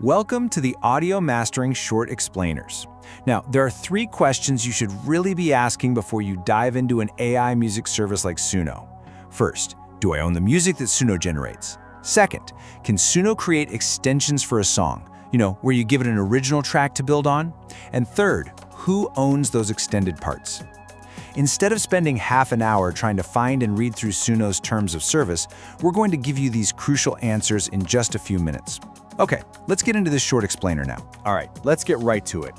Welcome to the Audio Mastering Short Explainers. Now, there are 3 questions you should really be asking before you dive into an AI music service like Suno. First, do I own the music that Suno generates? Second, can Suno create extensions for a song? Where you give it an original track to build on? And third, who owns those extended parts? Instead of spending half an hour trying to find and read through Suno's terms of service, we're going to give you these crucial answers in just a few minutes. Okay, let's get into this short explainer now. All right, let's get right to it.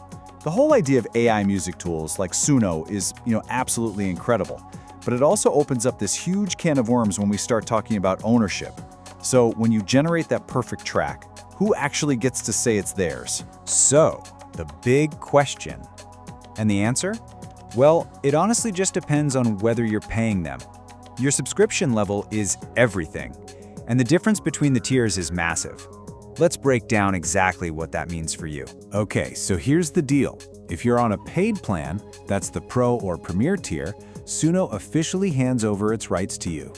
The whole idea of AI music tools like Suno is, absolutely incredible. But it also opens up this huge can of worms when we start talking about ownership. So when you generate that perfect track, who actually gets to say it's theirs? So, the big question. And the answer? Well, it honestly just depends on whether you're paying them. Your subscription level is everything, and the difference between the tiers is massive. Let's break down exactly what that means for you. Okay, so here's the deal. If you're on a paid plan, that's the Pro or Premier tier, Suno officially hands over its rights to you.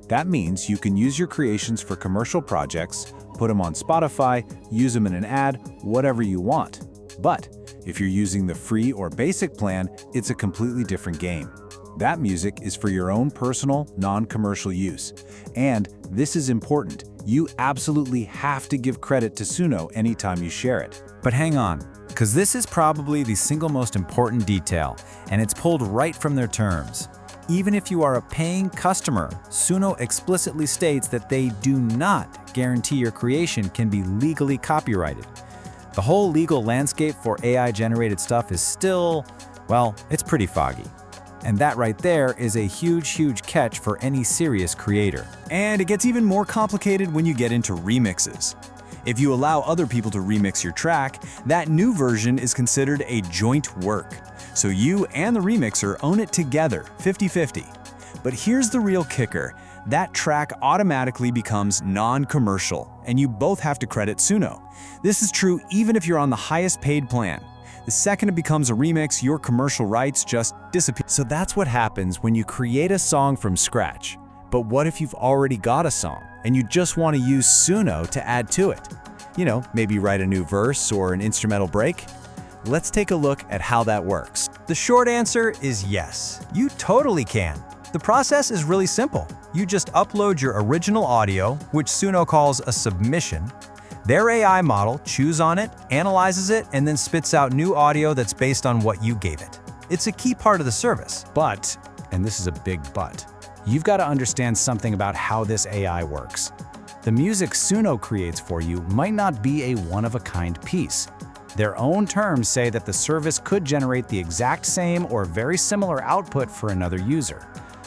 That means you can use your creations for commercial projects, put them on Spotify, use them in an ad, whatever you want. But if you're using the free or basic plan, it's a completely different game. That music is for your own personal, non-commercial use. And this is important. You absolutely have to give credit to Suno anytime you share it. But hang on, because this is probably the single most important detail, and it's pulled right from their terms. Even if you are a paying customer, Suno explicitly states that they do not guarantee your creation can be legally copyrighted. The whole legal landscape for AI-generated stuff is still, well, it's pretty foggy. And that right there is a huge catch for any serious creator. And it gets even more complicated when you get into remixes. If you allow other people to remix your track, that new version is considered a joint work. So you and the remixer own it together, 50-50. But here's the real kicker. That track automatically becomes non-commercial, and you both have to credit Suno. This is true even if you're on the highest paid plan. The second it becomes a remix, your commercial rights just disappear. So that's what happens when you create a song from scratch. But what if you've already got a song and you just want to use Suno to add to it? Maybe write a new verse or an instrumental break? Let's take a look at how that works. The short answer is yes, you totally can. The process is really simple. You just upload your original audio, which Suno calls a submission. Their AI model chews on it, analyzes it, and then spits out new audio that's based on what you gave it. It's a key part of the service. But, and this is a big but, you've got to understand something about how this AI works. The music Suno creates for you might not be a one-of-a-kind piece. Their own terms say that the service could generate the exact same or very similar output for another user.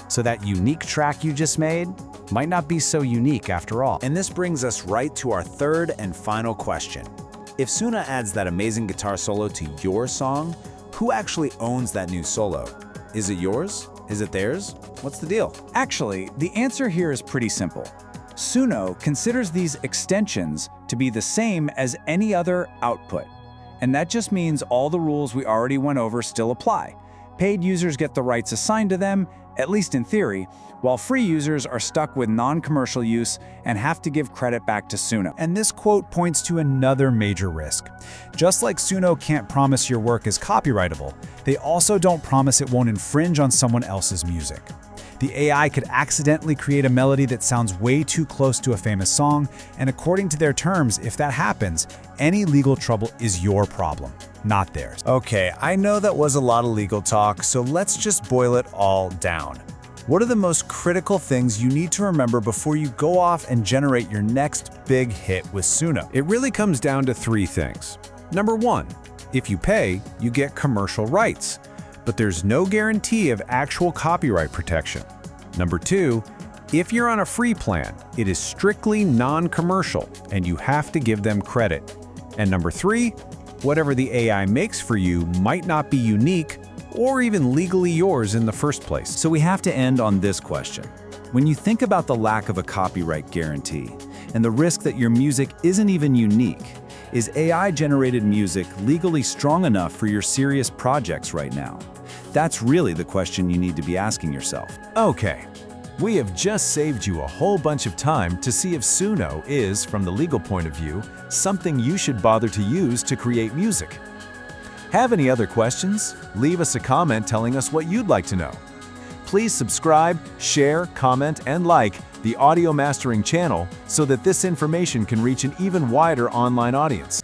So that unique track you just made might not be so unique after all. And this brings us right to our third and final question. If Suno adds that amazing guitar solo to your song, who actually owns that new solo? Is it yours? Is it theirs? What's the deal? Actually, the answer here is pretty simple. Suno considers these extensions to be the same as any other output. And that just means all the rules we already went over still apply. Paid users get the rights assigned to them, at least in theory, while free users are stuck with non-commercial use and have to give credit back to Suno. And this quote points to another major risk. Just like Suno can't promise your work is copyrightable, they also don't promise it won't infringe on someone else's music. The AI could accidentally create a melody that sounds way too close to a famous song, and according to their terms, if that happens, any legal trouble is your problem, not theirs. Okay, I know that was a lot of legal talk, so let's just boil it all down. What are the most critical things you need to remember before you go off and generate your next big hit with Suno? It really comes down to 3 things. Number 1, if you pay, you get commercial rights, but there's no guarantee of actual copyright protection. Number 2, if you're on a free plan, it is strictly non-commercial and you have to give them credit. And number 3, whatever the AI makes for you might not be unique or even legally yours in the first place. So we have to end on this question. When you think about the lack of a copyright guarantee and the risk that your music isn't even unique, is AI-generated music legally strong enough for your serious projects right now? That's really the question you need to be asking yourself. Okay, We have just saved you a whole bunch of time to see if Suno is, from the legal point of view, something you should bother to use to create music. Have any other questions? Leave us a comment telling us what you'd like to know. Please subscribe, share, comment, and like the Audio Mastering channel so that this information can reach an even wider online audience.